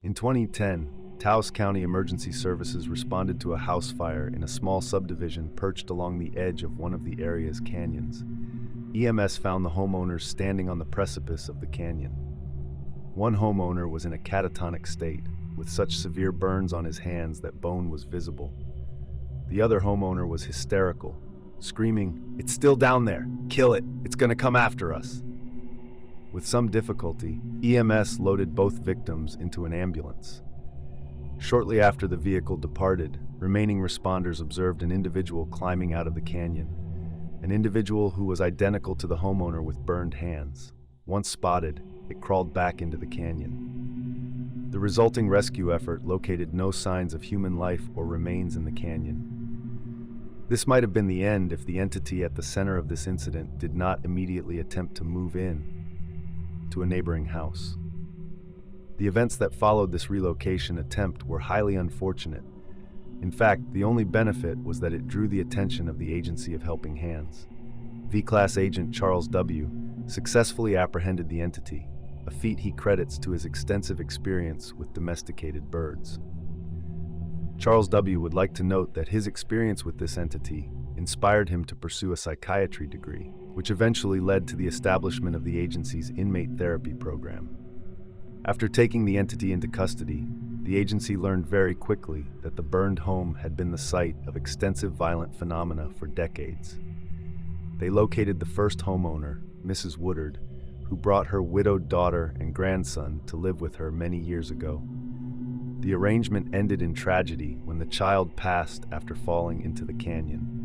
In 2010, Taos County Emergency Services responded to a house fire in a small subdivision perched along the edge of one of the area's canyons. EMS found the homeowners standing on the precipice of the canyon. One homeowner was in a catatonic state, with such severe burns on his hands that bone was visible. The other homeowner was hysterical, screaming, "It's still down there! Kill it! It's gonna come after us!" With some difficulty, EMS loaded both victims into an ambulance. Shortly after the vehicle departed, remaining responders observed an individual climbing out of the canyon, an individual who was identical to the homeowner with burned hands. Once spotted, it crawled back into the canyon. The resulting rescue effort located no signs of human life or remains in the canyon. This might have been the end if the entity at the center of this incident did not immediately attempt to move in to a neighboring house. The events that followed this relocation attempt were highly unfortunate. In fact, the only benefit was that it drew the attention of the Agency of Helping Hands. V-Class Agent Charles W. successfully apprehended the entity, a feat he credits to his extensive experience with domesticated birds. Charles W. would like to note that his experience with this entity inspired him to pursue a psychiatry degree, which eventually led to the establishment of the agency's inmate therapy program. After taking the entity into custody, the agency learned very quickly that the burned home had been the site of extensive violent phenomena for decades. They located the first homeowner, Mrs. Woodard, who brought her widowed daughter and grandson to live with her many years ago. The arrangement ended in tragedy when the child passed after falling into the canyon.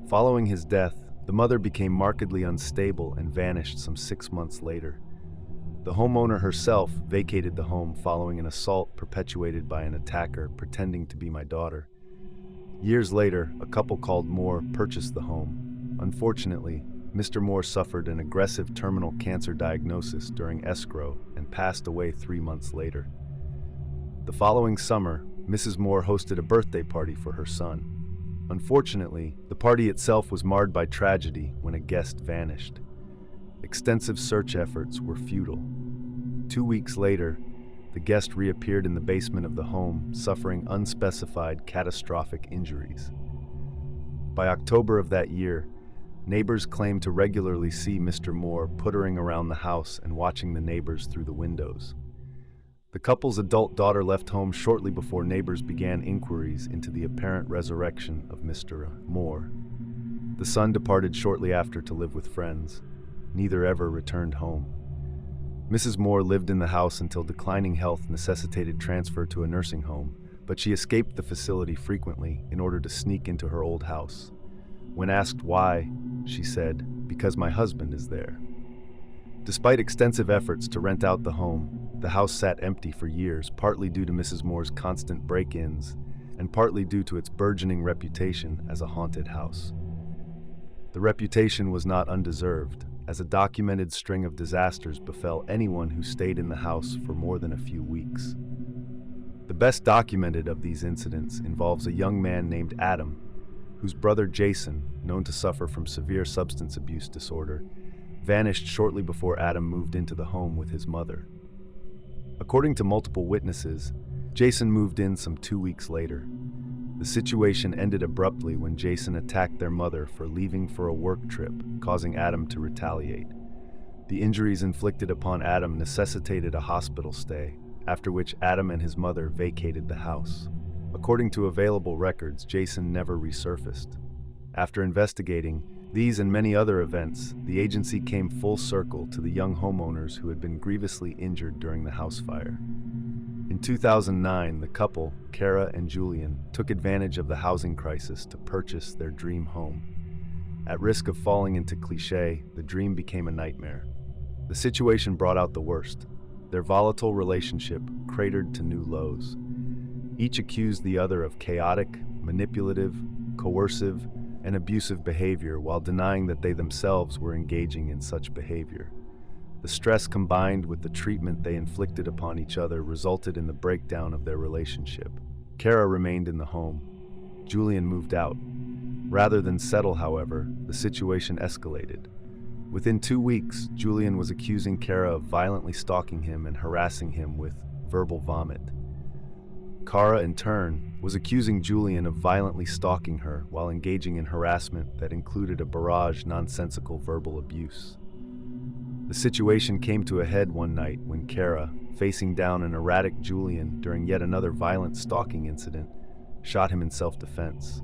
Following his death, the mother became markedly unstable and vanished some 6 months later. The homeowner herself vacated the home following an assault perpetuated by an attacker pretending to be my daughter. Years later, a couple called Moore purchased the home. Unfortunately, Mr. Moore suffered an aggressive terminal cancer diagnosis during escrow and passed away 3 months later. The following summer, Mrs. Moore hosted a birthday party for her son. Unfortunately, the party itself was marred by tragedy when a guest vanished. Extensive search efforts were futile. 2 weeks later, the guest reappeared in the basement of the home, suffering unspecified catastrophic injuries. By October of that year, neighbors claimed to regularly see Mr. Moore puttering around the house and watching the neighbors through the windows. The couple's adult daughter left home shortly before neighbors began inquiries into the apparent resurrection of Mr. Moore. The son departed shortly after to live with friends. Neither ever returned home. Mrs. Moore lived in the house until declining health necessitated transfer to a nursing home, but she escaped the facility frequently in order to sneak into her old house. When asked why, she said, "Because my husband is there." Despite extensive efforts to rent out the home, the house sat empty for years, partly due to Mrs. Moore's constant break-ins, and partly due to its burgeoning reputation as a haunted house. The reputation was not undeserved, as a documented string of disasters befell anyone who stayed in the house for more than a few weeks. The best documented of these incidents involves a young man named Adam, whose brother Jason, known to suffer from severe substance abuse disorder, vanished shortly before Adam moved into the home with his mother. According to multiple witnesses, Jason moved in some 2 weeks later. The situation ended abruptly when Jason attacked their mother for leaving for a work trip, causing Adam to retaliate. The injuries inflicted upon Adam necessitated a hospital stay, after which Adam and his mother vacated the house. According to available records, Jason never resurfaced. After investigating these and many other events, the agency came full circle to the young homeowners who had been grievously injured during the house fire. In 2009, the couple, Kara and Julian, took advantage of the housing crisis to purchase their dream home. At risk of falling into cliché, the dream became a nightmare. The situation brought out the worst. Their volatile relationship cratered to new lows. Each accused the other of chaotic, manipulative, coercive, and abusive behavior while denying that they themselves were engaging in such behavior. The stress combined with the treatment they inflicted upon each other resulted in the breakdown of their relationship. Kara remained in the home. Julian moved out. Rather than settle, however, the situation escalated. Within 2 weeks, Julian was accusing Kara of violently stalking him and harassing him with verbal vomit. Kara, in turn, was accusing Julian of violently stalking her while engaging in harassment that included a barrage of nonsensical verbal abuse. The situation came to a head one night when Kara, facing down an erratic Julian during yet another violent stalking incident, shot him in self-defense.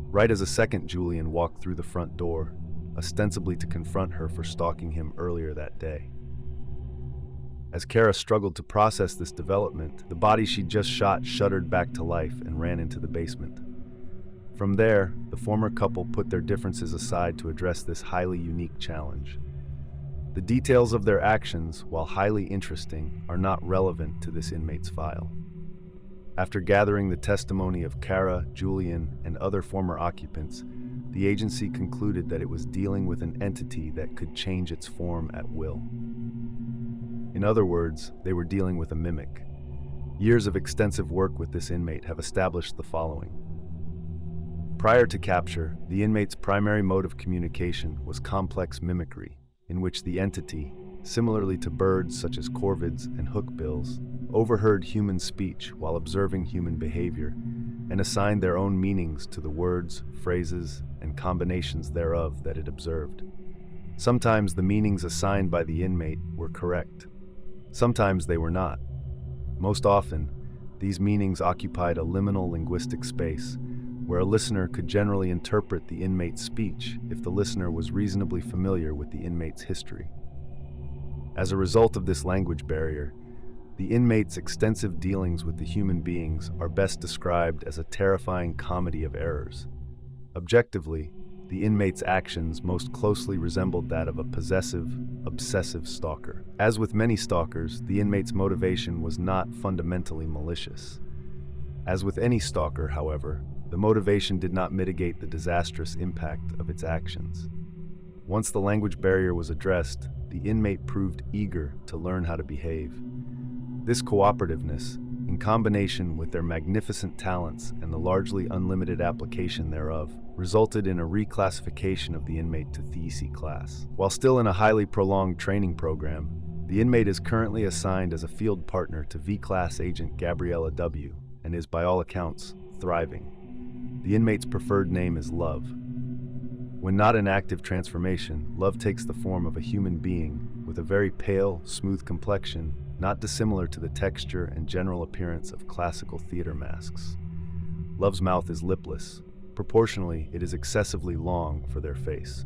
Right as a second Julian walked through the front door, ostensibly to confront her for stalking him earlier that day. As Kara struggled to process this development, the body she'd just shot shuddered back to life and ran into the basement. From there, the former couple put their differences aside to address this highly unique challenge. The details of their actions, while highly interesting, are not relevant to this inmate's file. After gathering the testimony of Kara, Julian, and other former occupants, the agency concluded that it was dealing with an entity that could change its form at will. In other words, they were dealing with a mimic. Years of extensive work with this inmate have established the following. Prior to capture, the inmate's primary mode of communication was complex mimicry, in which the entity, similarly to birds such as corvids and hookbills, overheard human speech while observing human behavior and assigned their own meanings to the words, phrases, and combinations thereof that it observed. Sometimes the meanings assigned by the inmate were correct. Sometimes they were not. Most often, these meanings occupied a liminal linguistic space where a listener could generally interpret the inmate's speech if the listener was reasonably familiar with the inmate's history. As a result of this language barrier, the inmate's extensive dealings with the human beings are best described as a terrifying comedy of errors. Objectively, the inmate's actions most closely resembled that of a possessive, obsessive stalker. As with many stalkers, the inmate's motivation was not fundamentally malicious. As with any stalker, however, the motivation did not mitigate the disastrous impact of its actions. Once the language barrier was addressed, the inmate proved eager to learn how to behave. This cooperativeness, in combination with their magnificent talents and the largely unlimited application thereof, resulted in a reclassification of the inmate to the C class. While still in a highly prolonged training program, the inmate is currently assigned as a field partner to V-Class Agent Gabriella W. and is, by all accounts, thriving. The inmate's preferred name is Love. When not in active transformation, Love takes the form of a human being with a very pale, smooth complexion, not dissimilar to the texture and general appearance of classical theater masks. Love's mouth is lipless. Proportionally, it is excessively long for their face.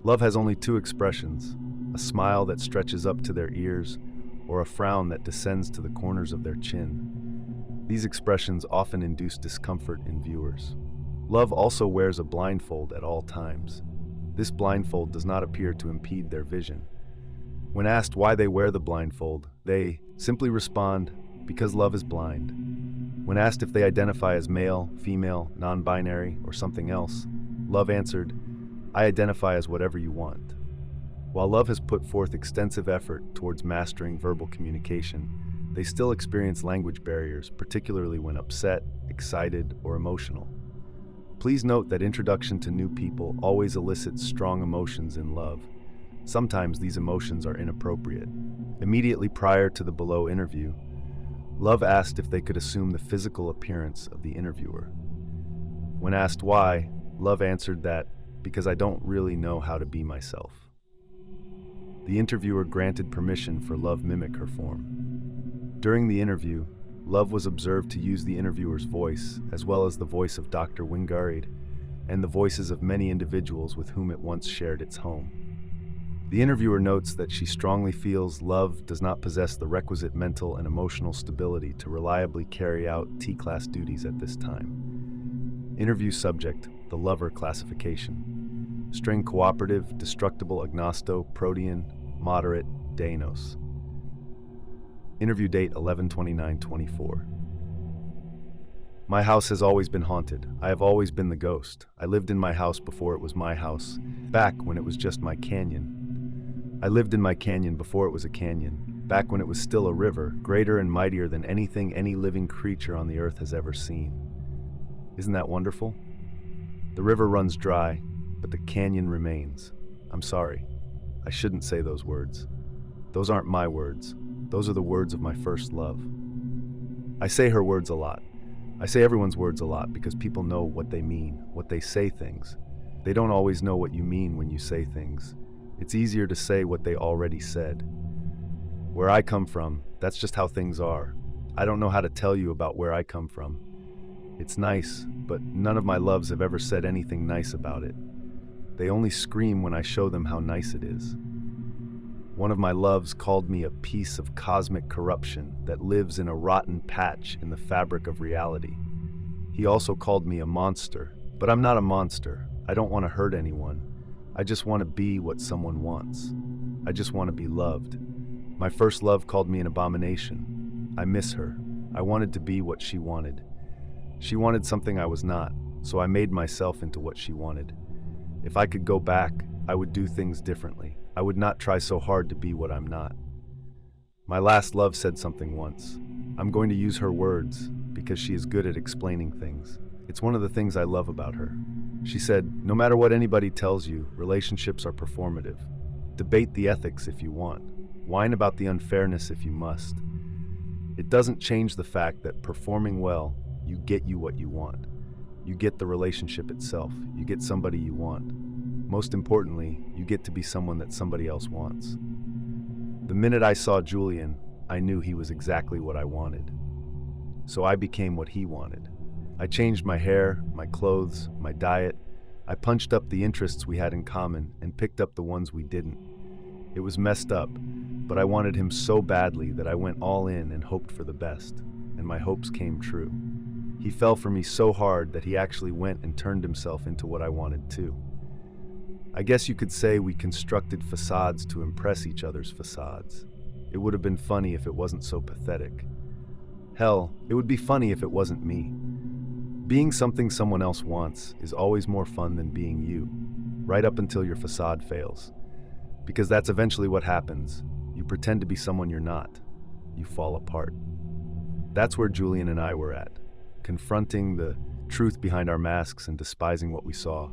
Love has only two expressions, a smile that stretches up to their ears or a frown that descends to the corners of their chin. These expressions often induce discomfort in viewers. Love also wears a blindfold at all times. This blindfold does not appear to impede their vision. When asked why they wear the blindfold, they simply respond, because Love is blind. When asked if they identify as male, female, non-binary, or something else, Love answered, I identify as whatever you want. While Love has put forth extensive effort towards mastering verbal communication, they still experience language barriers, particularly when upset, excited, or emotional. Please note that introduction to new people always elicits strong emotions in Love. Sometimes these emotions are inappropriate. Immediately prior to the below interview, Love asked if they could assume the physical appearance of the interviewer. When asked why, Love answered that, because I don't really know how to be myself. The interviewer granted permission for Love mimic her form. During the interview, Love was observed to use the interviewer's voice, as well as the voice of Dr. Wingard and the voices of many individuals with whom it once shared its home. The interviewer notes that she strongly feels Love does not possess the requisite mental and emotional stability to reliably carry out T-class duties at this time. Interview subject, the Lover classification. String cooperative, destructible agnosto, protean, moderate, Danos. Interview date 11/29/24. My house has always been haunted. I have always been the ghost. I lived in my house before it was my house, back when it was just my canyon. I lived in my canyon before it was a canyon, back when it was still a river, greater and mightier than anything any living creature on the earth has ever seen. Isn't that wonderful? The river runs dry, but the canyon remains. I'm sorry. I shouldn't say those words. Those aren't my words. Those are the words of my first love. I say her words a lot. I say everyone's words a lot because people know what they mean, what they say things. They don't always know what you mean when you say things. It's easier to say what they already said. Where I come from, that's just how things are. I don't know how to tell you about where I come from. It's nice, but none of my loves have ever said anything nice about it. They only scream when I show them how nice it is. One of my loves called me a piece of cosmic corruption that lives in a rotten patch in the fabric of reality. He also called me a monster, but I'm not a monster. I don't want to hurt anyone. I just want to be what someone wants. I just want to be loved. My first love called me an abomination. I miss her. I wanted to be what she wanted. She wanted something I was not, so I made myself into what she wanted. If I could go back, I would do things differently. I would not try so hard to be what I'm not. My last love said something once. I'm going to use her words because she is good at explaining things. It's one of the things I love about her. She said, no matter what anybody tells you, relationships are performative. Debate the ethics if you want. Whine about the unfairness if you must. It doesn't change the fact that performing well, you get you what you want. You get the relationship itself. You get somebody you want. Most importantly, you get to be someone that somebody else wants. The minute I saw Julian, I knew he was exactly what I wanted. So I became what he wanted. I changed my hair, my clothes, my diet. I punched up the interests we had in common and picked up the ones we didn't. It was messed up, but I wanted him so badly that I went all in and hoped for the best, and my hopes came true. He fell for me so hard that he actually went and turned himself into what I wanted too. I guess you could say we constructed facades to impress each other's facades. It would have been funny if it wasn't so pathetic. Hell, it would be funny if it wasn't me. Being something someone else wants is always more fun than being you, right up until your facade fails. Because that's eventually what happens. You pretend to be someone you're not. You fall apart. That's where Julian and I were at, confronting the truth behind our masks and despising what we saw.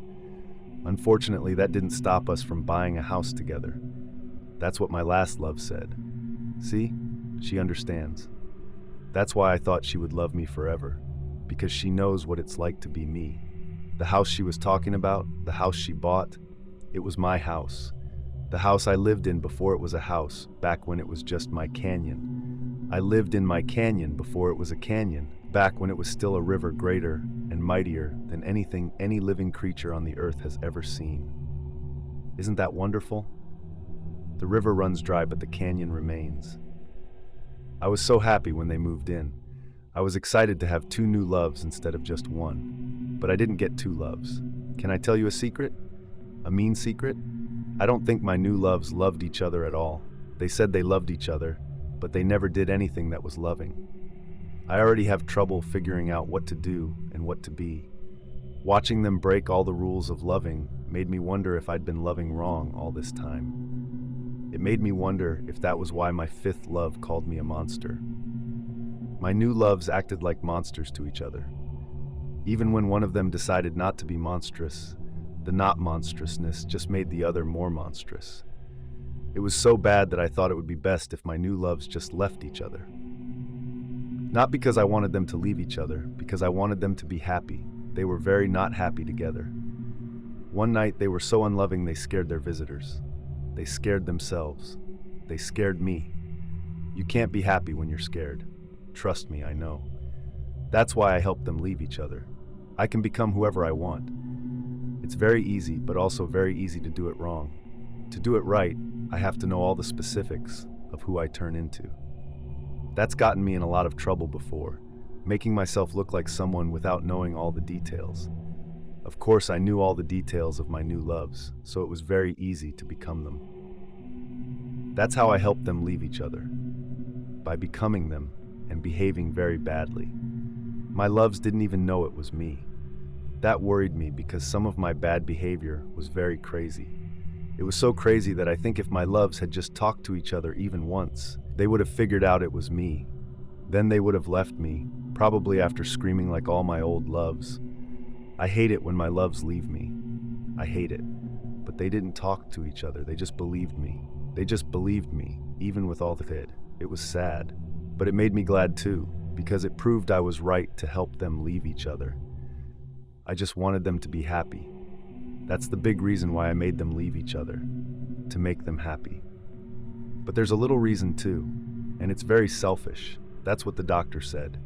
Unfortunately, that didn't stop us from buying a house together. That's what my last love said. See? She understands. That's why I thought she would love me forever, because she knows what it's like to be me. The house she was talking about, the house she bought, it was my house. The house I lived in before it was a house, back when it was just my canyon. I lived in my canyon before it was a canyon, back when it was still a river greater and mightier than anything any living creature on the earth has ever seen. Isn't that wonderful? The river runs dry, but the canyon remains. I was so happy when they moved in. I was excited to have two new loves instead of just one. But I didn't get two loves. Can I tell you a secret? A mean secret? I don't think my new loves loved each other at all. They said they loved each other, but they never did anything that was loving. I already have trouble figuring out what to do and what to be. Watching them break all the rules of loving made me wonder if I'd been loving wrong all this time. It made me wonder if that was why my fifth love called me a monster. My new loves acted like monsters to each other. Even when one of them decided not to be monstrous, the not monstrousness just made the other more monstrous. It was so bad that I thought it would be best if my new loves just left each other. Not because I wanted them to leave each other, because I wanted them to be happy. They were very not happy together. One night they were so unloving they scared their visitors. They scared themselves. They scared me. You can't be happy when you're scared. Trust me, I know. That's why I helped them leave each other. I can become whoever I want. It's very easy, but also very easy to do it wrong. To do it right, I have to know all the specifics of who I turn into. That's gotten me in a lot of trouble before, making myself look like someone without knowing all the details. Of course, I knew all the details of my new loves, so it was very easy to become them. That's how I helped them leave each other, by becoming them and behaving very badly. My loves didn't even know it was me. That worried me because some of my bad behavior was very crazy. It was so crazy that I think if my loves had just talked to each other even once, they would have figured out it was me. Then they would have left me, probably after screaming like all my old loves. I hate it when my loves leave me. I hate it. But they didn't talk to each other, they just believed me. They just believed me, even with all the kid. It was sad, but it made me glad too, because it proved I was right to help them leave each other. I just wanted them to be happy. That's the big reason why I made them leave each other, to make them happy. But there's a little reason too, and it's very selfish. That's what the doctor said.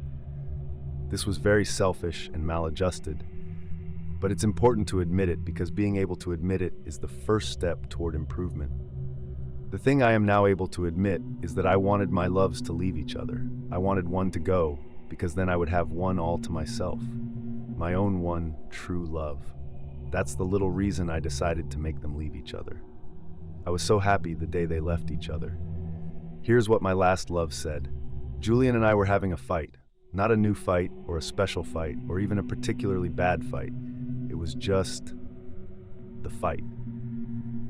This was very selfish and maladjusted, but it's important to admit it because being able to admit it is the first step toward improvement. The thing I am now able to admit is that I wanted my loves to leave each other. I wanted one to go because then I would have one all to myself, my own one true love. That's the little reason I decided to make them leave each other. I was so happy the day they left each other. Here's what my last love said. Julian and I were having a fight. Not a new fight or a special fight or even a particularly bad fight. It was just the fight.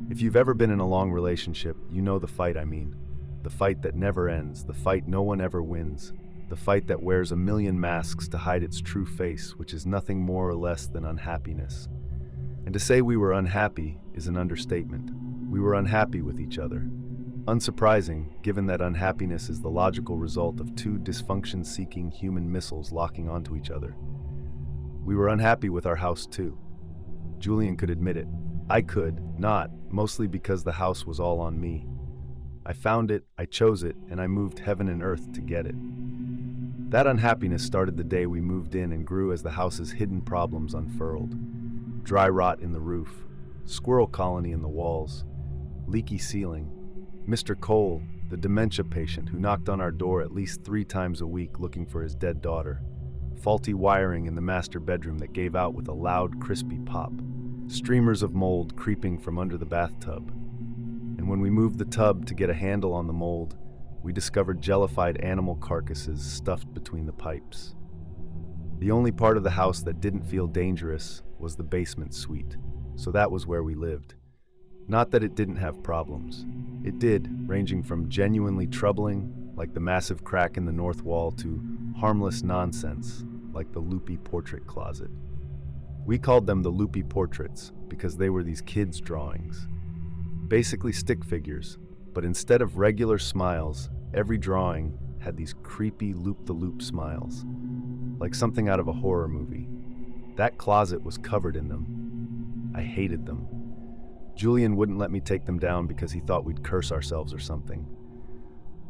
If you've ever been in a long relationship, you know the fight I mean. The fight that never ends, the fight no one ever wins, the fight that wears a million masks to hide its true face, which is nothing more or less than unhappiness. And to say we were unhappy is an understatement. We were unhappy with each other. Unsurprising, given that unhappiness is the logical result of two dysfunction-seeking human missiles locking onto each other. We were unhappy with our house too. Julian could admit it. I could not, mostly because the house was all on me. I found it, I chose it, and I moved heaven and earth to get it. That unhappiness started the day we moved in and grew as the house's hidden problems unfurled. Dry rot in the roof, squirrel colony in the walls, leaky ceiling, Mr. Cole, the dementia patient who knocked on our door at least 3 times a week looking for his dead daughter, faulty wiring in the master bedroom that gave out with a loud, crispy pop, streamers of mold creeping from under the bathtub. And when we moved the tub to get a handle on the mold, we discovered jellified animal carcasses stuffed between the pipes. The only part of the house that didn't feel dangerous was the basement suite, so that was where we lived. Not that it didn't have problems. It did, ranging from genuinely troubling, like the massive crack in the north wall, to harmless nonsense, like the loopy portrait closet. We called them the loopy portraits because they were these kids' drawings. Basically stick figures, but instead of regular smiles, every drawing had these creepy loop-the-loop smiles, like something out of a horror movie. That closet was covered in them. I hated them. Julian wouldn't let me take them down because he thought we'd curse ourselves or something.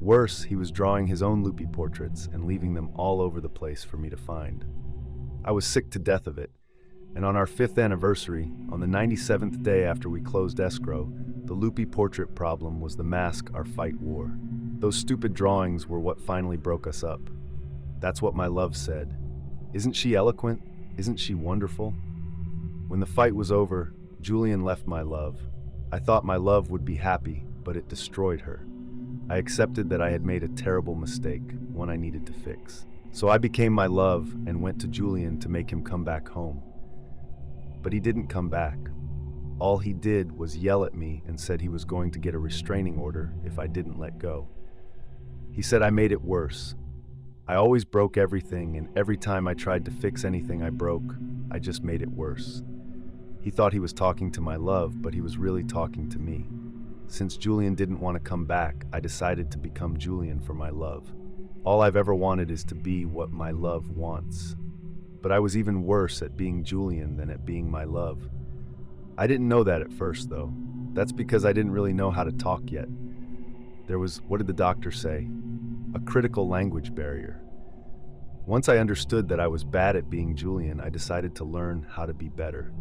Worse, he was drawing his own loopy portraits and leaving them all over the place for me to find. I was sick to death of it, and on our 5th anniversary, on the 97th day after we closed escrow, the loopy portrait problem was the mask our fight wore. Those stupid drawings were what finally broke us up. That's what my love said. Isn't she eloquent? Isn't she wonderful? When the fight was over, Julian left my love. I thought my love would be happy, but it destroyed her. I accepted that I had made a terrible mistake, one I needed to fix. So I became my love and went to Julian to make him come back home. But he didn't come back. All he did was yell at me and said he was going to get a restraining order if I didn't let go. He said I made it worse. I always broke everything, and every time I tried to fix anything I broke, I just made it worse. He thought he was talking to my love, but he was really talking to me. Since Julian didn't want to come back, I decided to become Julian for my love. All I've ever wanted is to be what my love wants. But I was even worse at being Julian than at being my love. I didn't know that at first, though. That's because I didn't really know how to talk yet. There was, what did the doctor say? A critical language barrier. Once I understood that I was bad at being Julian, I decided to learn how to be better.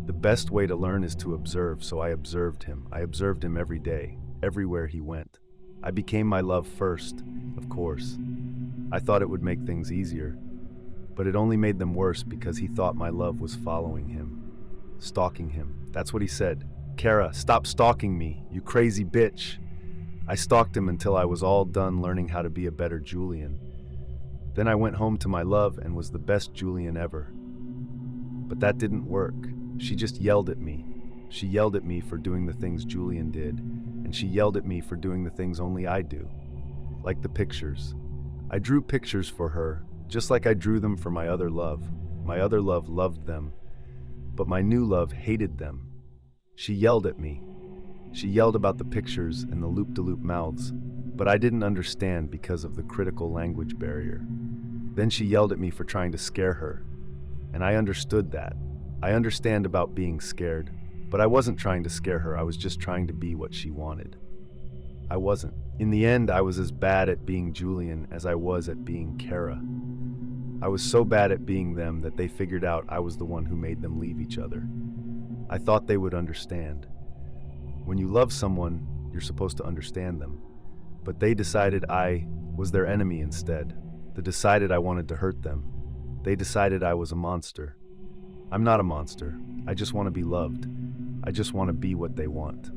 The best way to learn is to observe, so I observed him. I observed him every day, everywhere he went. I became my love first, of course. I thought it would make things easier, but it only made them worse because he thought my love was following him, stalking him. That's what he said. Kara, stop stalking me, you crazy bitch. I stalked him until I was all done learning how to be a better Julian. Then I went home to my love and was the best Julian ever. But that didn't work. She just yelled at me. She yelled at me for doing the things Julian did, and she yelled at me for doing the things only I do. Like the pictures. I drew pictures for her, just like I drew them for my other love. My other love loved them, but my new love hated them. She yelled at me. She yelled about the pictures and the loop-de-loop mouths. but I didn't understand because of the critical language barrier. Then she yelled at me for trying to scare her, and I understood that. I understand about being scared, but I wasn't trying to scare her. I was just trying to be what she wanted. I wasn't. In the end, I was as bad at being Julian as I was at being Kara. I was so bad at being them that they figured out I was the one who made them leave each other. I thought they would understand. When you love someone, you're supposed to understand them. But they decided I was their enemy instead. They decided I wanted to hurt them. They decided I was a monster. I'm not a monster. I just want to be loved. I just want to be what they want.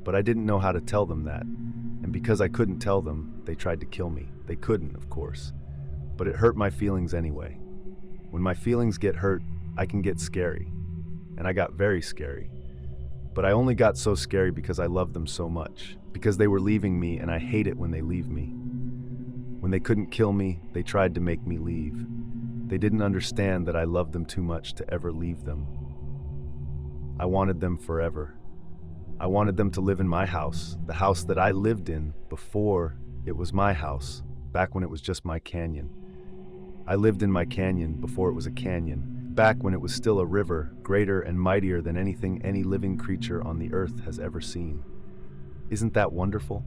But I didn't know how to tell them that. And because I couldn't tell them, they tried to kill me. They couldn't, of course. But it hurt my feelings anyway. When my feelings get hurt, I can get scary. And I got very scary. But I only got so scary because I loved them so much. Because they were leaving me, and I hate it when they leave me. When they couldn't kill me, they tried to make me leave. They didn't understand that I loved them too much to ever leave them. I wanted them forever. I wanted them to live in my house, the house that I lived in before it was my house, back when it was just my canyon. I lived in my canyon before it was a canyon, back when it was still a river, greater and mightier than anything any living creature on the earth has ever seen. Isn't that wonderful?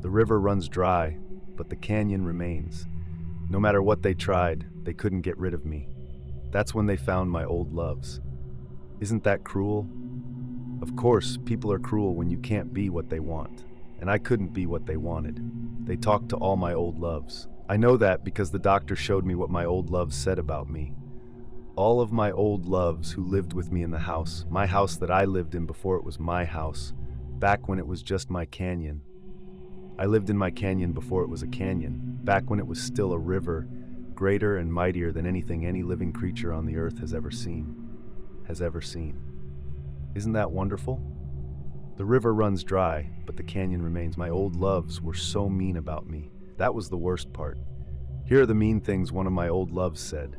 The river runs dry, but the canyon remains. No matter what they tried, they couldn't get rid of me. That's when they found my old loves. Isn't that cruel? Of course, people are cruel when you can't be what they want, and I couldn't be what they wanted. They talked to all my old loves. I know that because the doctor showed me what my old loves said about me. All of my old loves who lived with me in the house, my house that I lived in before it was my house, back when it was just my canyon. I lived in my canyon before it was a canyon, back when it was still a river, greater and mightier than anything any living creature on the earth has ever seen. Isn't that wonderful? The river runs dry, but the canyon remains. My old loves were so mean about me. That was the worst part. Here are the mean things one of my old loves said.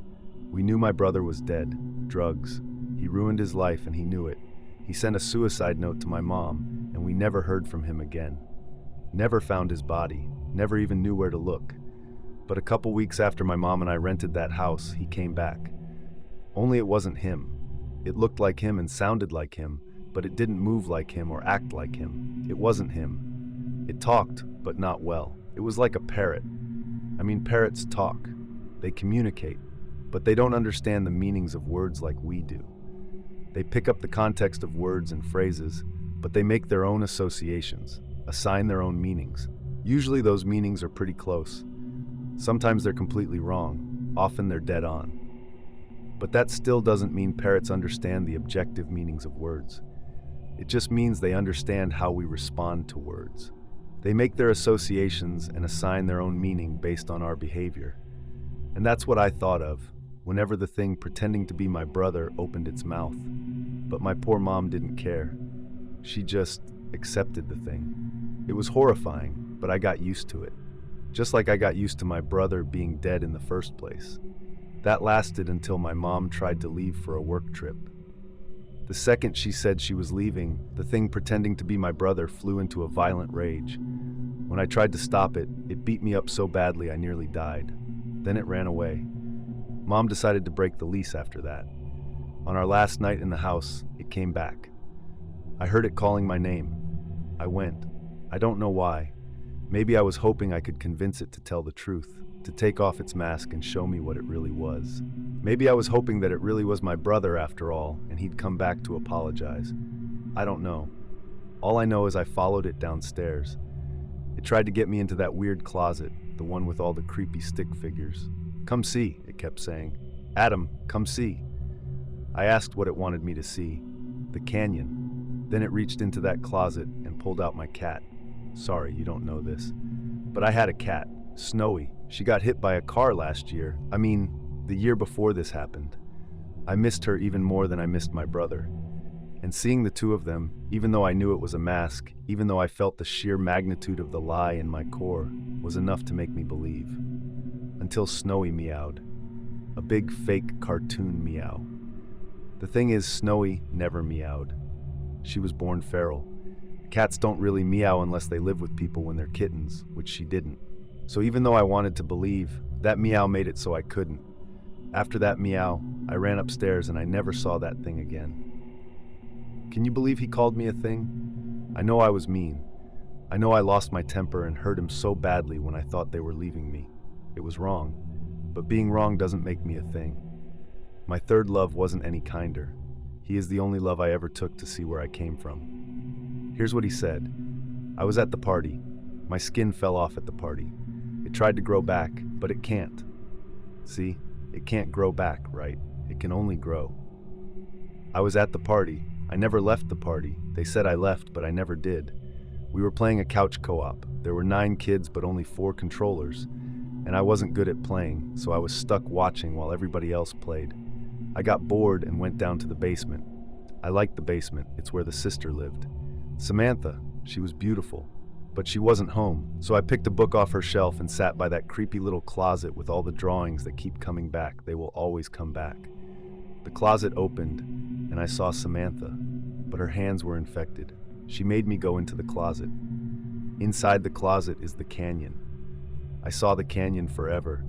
We knew my brother was dead. Drugs. He ruined his life and he knew it. He sent a suicide note to my mom, and we never heard from him again. Never found his body. Never even knew where to look. But a couple weeks after my mom and I rented that house, he came back. Only it wasn't him. It looked like him and sounded like him, but it didn't move like him or act like him. It wasn't him. It talked, but not well. It was like a parrot. I mean, parrots talk. They communicate, but they don't understand the meanings of words like we do. They pick up the context of words and phrases, but they make their own associations, assign their own meanings. Usually those meanings are pretty close. Sometimes they're completely wrong. Often they're dead on. But that still doesn't mean parrots understand the objective meanings of words. It just means they understand how we respond to words. They make their associations and assign their own meaning based on our behavior. And that's what I thought of whenever the thing pretending to be my brother opened its mouth. But my poor mom didn't care. She just accepted the thing. It was horrifying, but I got used to it. Just like I got used to my brother being dead in the first place. That lasted until my mom tried to leave for a work trip. The second she said she was leaving, the thing pretending to be my brother flew into a violent rage. When I tried to stop it, it beat me up so badly I nearly died. Then it ran away. Mom decided to break the lease after that. On our last night in the house, it came back. I heard it calling my name. I went. I don't know why. Maybe I was hoping I could convince it to tell the truth, to take off its mask and show me what it really was. Maybe I was hoping that it really was my brother after all, and he'd come back to apologize. I don't know. All I know is I followed it downstairs. It tried to get me into that weird closet, the one with all the creepy stick figures. Come see, it kept saying. Adam, come see. I asked what it wanted me to see. The canyon. Then it reached into that closet and pulled out my cat. Sorry, you don't know this. But I had a cat, Snowy. She got hit by a car last year. I mean, the year before this happened. I missed her even more than I missed my brother. And seeing the two of them, even though I knew it was a mask, even though I felt the sheer magnitude of the lie in my core, was enough to make me believe. Until Snowy meowed. A big fake cartoon meow. The thing is, Snowy never meowed. She was born feral. Cats don't really meow unless they live with people when they're kittens, which she didn't. So even though I wanted to believe, that meow made it so I couldn't. After that meow, I ran upstairs and I never saw that thing again. Can you believe he called me a thing? I know I was mean. I know I lost my temper and hurt him so badly when I thought they were leaving me. It was wrong, but being wrong doesn't make me a thing. My third love wasn't any kinder. He is the only love I ever took to see where I came from. Here's what he said. I was at the party. My skin fell off at the party. It tried to grow back, but it can't. See, it can't grow back, right? It can only grow. I was at the party. I never left the party. They said I left, but I never did. We were playing a couch co-op. There were 9 kids, but only 4 controllers. And I wasn't good at playing, so I was stuck watching while everybody else played. I got bored and went down to the basement. I liked the basement. It's where the sister lived. Samantha, she was beautiful, but she wasn't home, so I picked a book off her shelf and sat by that creepy little closet with all the drawings that keep coming back. They will always come back. The closet opened, and I saw Samantha, but her hands were infected. She made me go into the closet. Inside the closet is the canyon. I saw the canyon forever.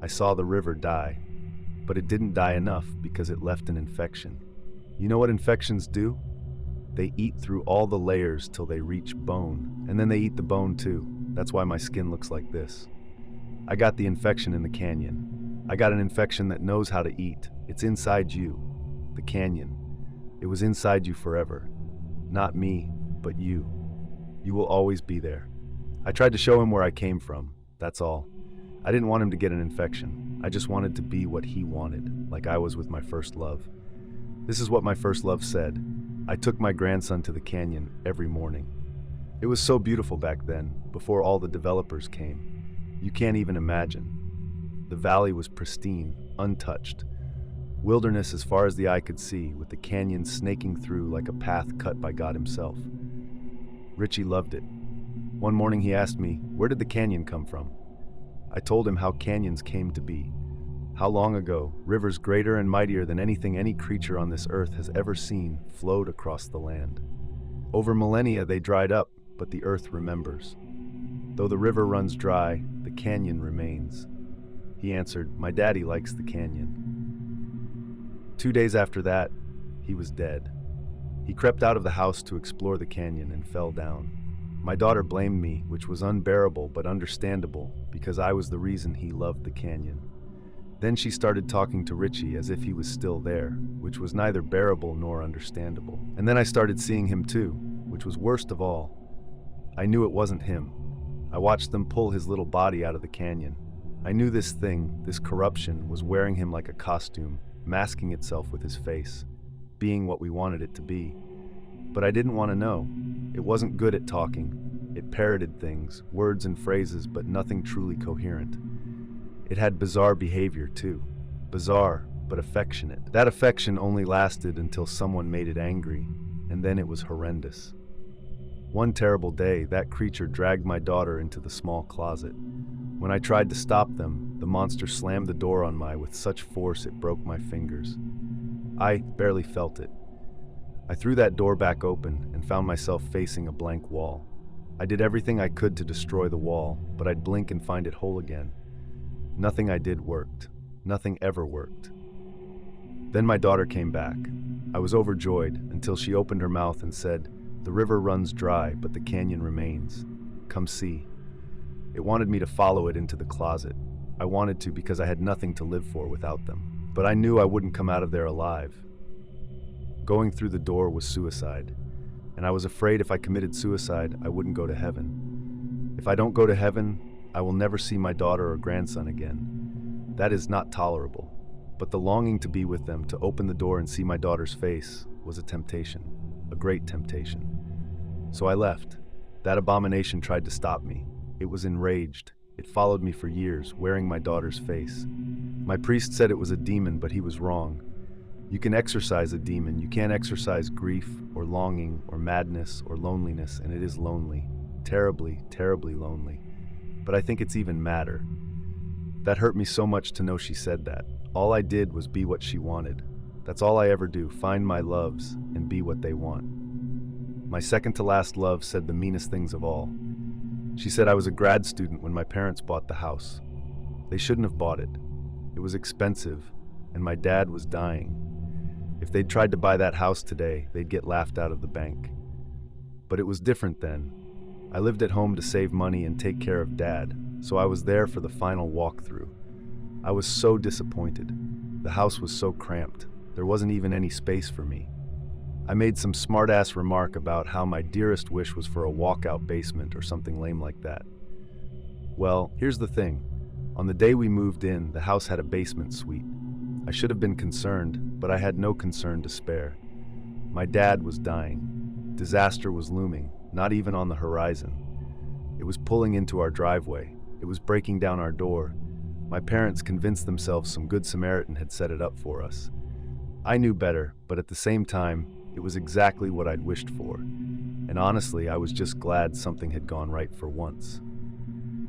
I saw the river die, but it didn't die enough because it left an infection. You know what infections do? They eat through all the layers till they reach bone, and then they eat the bone too. That's why my skin looks like this. I got the infection in the canyon. I got an infection that knows how to eat. It's inside you, the canyon. It was inside you forever. Not me, but you. You will always be there. I tried to show him where I came from, that's all. I didn't want him to get an infection. I just wanted to be what he wanted, like I was with my first love. This is what my first love said. I took my grandson to the canyon every morning. It was so beautiful back then, before all the developers came. You can't even imagine. The valley was pristine, untouched. Wilderness as far as the eye could see, with the canyon snaking through like a path cut by God himself. Richie loved it. One morning he asked me, where did the canyon come from? I told him how canyons came to be. How long ago, rivers greater and mightier than anything any creature on this earth has ever seen flowed across the land. Over millennia they dried up, but the earth remembers. Though the river runs dry, the canyon remains. He answered, my daddy likes the canyon. 2 days after that, he was dead. He crept out of the house to explore the canyon and fell down. My daughter blamed me, which was unbearable but understandable, because I was the reason he loved the canyon. Then she started talking to Richie as if he was still there, which was neither bearable nor understandable. And then I started seeing him too, which was worst of all. I knew it wasn't him. I watched them pull his little body out of the canyon. I knew this thing, this corruption, was wearing him like a costume, masking itself with his face, being what we wanted it to be. But I didn't want to know. It wasn't good at talking. It parroted things, words and phrases, but nothing truly coherent. It had bizarre behavior too. Bizarre, but affectionate. That affection only lasted until someone made it angry, and then it was horrendous. One terrible day, that creature dragged my daughter into the small closet. When I tried to stop them, the monster slammed the door on me with such force it broke my fingers. I barely felt it. I threw that door back open and found myself facing a blank wall. I did everything I could to destroy the wall, but I'd blink and find it whole again. Nothing I did worked. Nothing ever worked. Then my daughter came back. I was overjoyed until she opened her mouth and said, the river runs dry, but the canyon remains. Come see. It wanted me to follow it into the closet. I wanted to because I had nothing to live for without them. But I knew I wouldn't come out of there alive. Going through the door was suicide, and I was afraid if I committed suicide, I wouldn't go to heaven. If I don't go to heaven, I will never see my daughter or grandson again. That is not tolerable. But the longing to be with them, to open the door and see my daughter's face, was a temptation, a great temptation. So I left. That abomination tried to stop me. It was enraged. It followed me for years, wearing my daughter's face. My priest said it was a demon, but he was wrong. You can exorcise a demon. You can't exorcise grief or longing or madness or loneliness, and it is lonely. Terribly, terribly lonely. But I think it's even madder. That hurt me so much to know she said that. All I did was be what she wanted. That's all I ever do, find my loves and be what they want. my second to last love, said the meanest things of all. She said I was a grad student when my parents bought the house. They shouldn't have bought it. It was expensive, and my dad was dying. If they'd tried to buy that house today, they'd get laughed out of the bank. But it was different then. I lived at home to save money and take care of Dad, so I was there for the final walkthrough. I was so disappointed. The house was so cramped. There wasn't even any space for me. I made some smart-ass remark about how my dearest wish was for a walkout basement or something lame like that. Well, here's the thing. On the day we moved in, the house had a basement suite. I should have been concerned, but I had no concern to spare. My dad was dying. Disaster was looming, not even on the horizon. It was pulling into our driveway. It was breaking down our door. My parents convinced themselves some good Samaritan had set it up for us. I knew better, but at the same time, it was exactly what I'd wished for. And honestly, I was just glad something had gone right for once.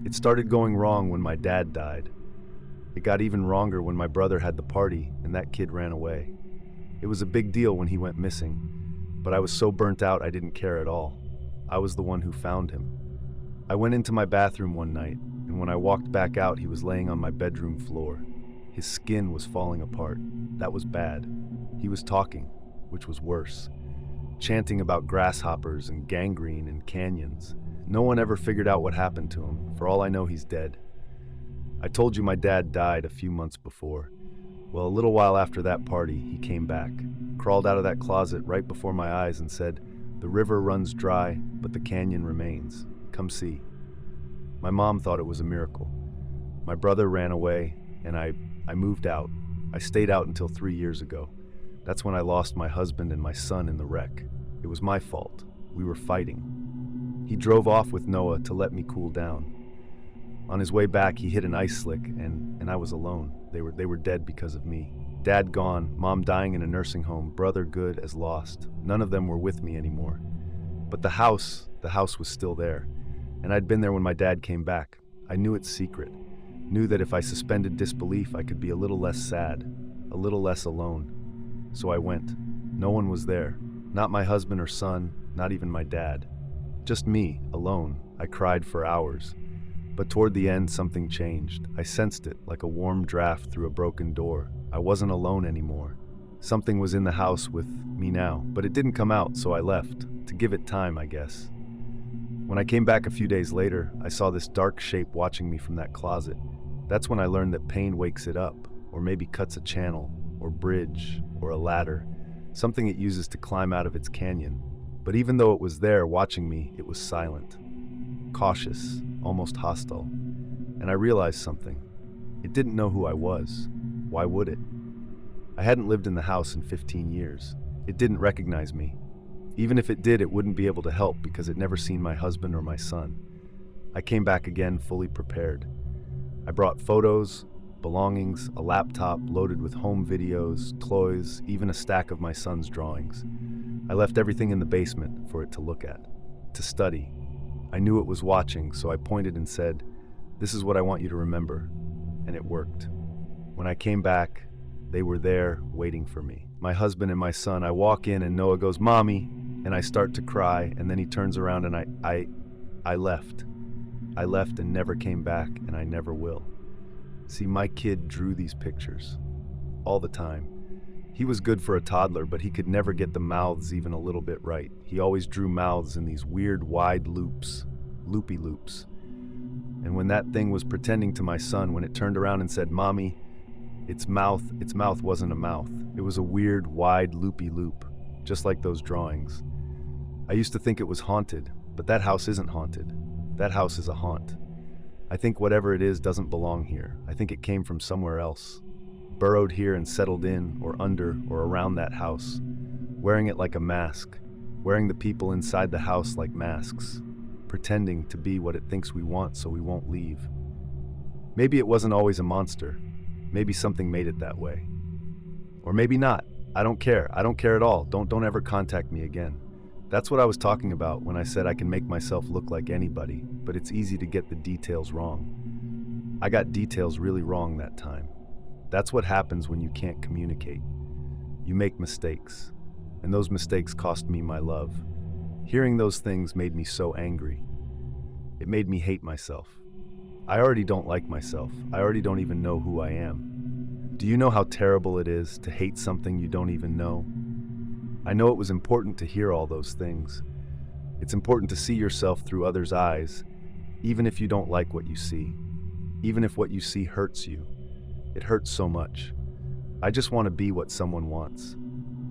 It started going wrong when my dad died. It got even wronger when my brother had the party and that kid ran away. It was a big deal when he went missing, but I was so burnt out I didn't care at all. I was the one who found him. I went into my bathroom one night, and when I walked back out, he was laying on my bedroom floor. His skin was falling apart. That was bad. He was talking, which was worse, chanting about grasshoppers and gangrene and canyons. No one ever figured out what happened to him. For all I know, he's dead. I told you my dad died a few months before. Well, a little while after that party, he came back, crawled out of that closet right before my eyes and said, "The river runs dry, but the canyon remains. Come see." My mom thought it was a miracle. My brother ran away, and I moved out. I stayed out until 3 years ago. That's when I lost my husband and my son in the wreck. It was my fault. We were fighting. He drove off with Noah to let me cool down. On his way back, he hit an ice slick, and I was alone. They were dead because of me. Dad gone, Mom dying in a nursing home, brother good as lost. None of them were with me anymore. But the house was still there. And I'd been there when my dad came back. I knew its secret. Knew that if I suspended disbelief, I could be a little less sad, a little less alone. So I went. No one was there. Not my husband or son, not even my dad. Just me, alone. I cried for hours. But toward the end, something changed. I sensed it, like a warm draft through a broken door. I wasn't alone anymore. Something was in the house with me now, but it didn't come out, so I left. To give it time, I guess. When I came back a few days later, I saw this dark shape watching me from that closet. That's when I learned that pain wakes it up, or maybe cuts a channel, or bridge, or a ladder, something it uses to climb out of its canyon. But even though it was there watching me, it was silent, cautious, almost hostile. And I realized something. It didn't know who I was. Why would it? I hadn't lived in the house in 15 years. It didn't recognize me. Even if it did, it wouldn't be able to help because it never seen my husband or my son. I came back again fully prepared. I brought photos, belongings, a laptop loaded with home videos, toys, even a stack of my son's drawings. I left everything in the basement for it to look at, to study. I knew it was watching, so I pointed and said, "This is what I want you to remember." And it worked. When I came back, they were there waiting for me. My husband and my son. I walk in and Noah goes, "Mommy," and I start to cry, and then he turns around and I left. I left and never came back, and I never will. See, my kid drew these pictures. All the time. He was good for a toddler, but he could never get the mouths even a little bit right. He always drew mouths in these weird wide loops, loopy loops. And when that thing was pretending to my son, when it turned around and said, "Mommy," its mouth wasn't a mouth. It was a weird wide loopy loop, just like those drawings. I used to think it was haunted, but that house isn't haunted. That house is a haunt. I think whatever it is doesn't belong here. I think it came from somewhere else. Burrowed here and settled in, or under, or around that house. Wearing it like a mask. Wearing the people inside the house like masks. Pretending to be what it thinks we want so we won't leave. Maybe it wasn't always a monster. Maybe something made it that way. Or maybe not. I don't care. I don't care at all. Don't ever contact me again. That's what I was talking about when I said I can make myself look like anybody, but it's easy to get the details wrong. I got details really wrong that time. That's what happens when you can't communicate. You make mistakes, and those mistakes cost me my love. Hearing those things made me so angry. It made me hate myself. I already don't like myself. I already don't even know who I am. Do you know how terrible it is to hate something you don't even know? I know it was important to hear all those things. It's important to see yourself through others' eyes, even if you don't like what you see. Even if what you see hurts you. It hurts so much. I just want to be what someone wants.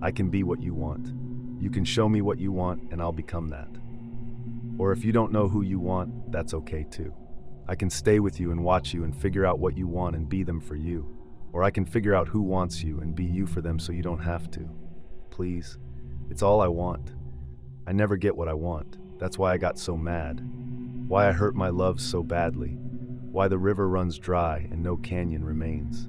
I can be what you want. You can show me what you want and I'll become that. Or if you don't know who you want, that's okay too. I can stay with you and watch you and figure out what you want and be them for you. Or I can figure out who wants you and be you for them so you don't have to. Please, it's all I want. I never get what I want. That's why I got so mad. Why I hurt my love so badly. Why the river runs dry and no canyon remains.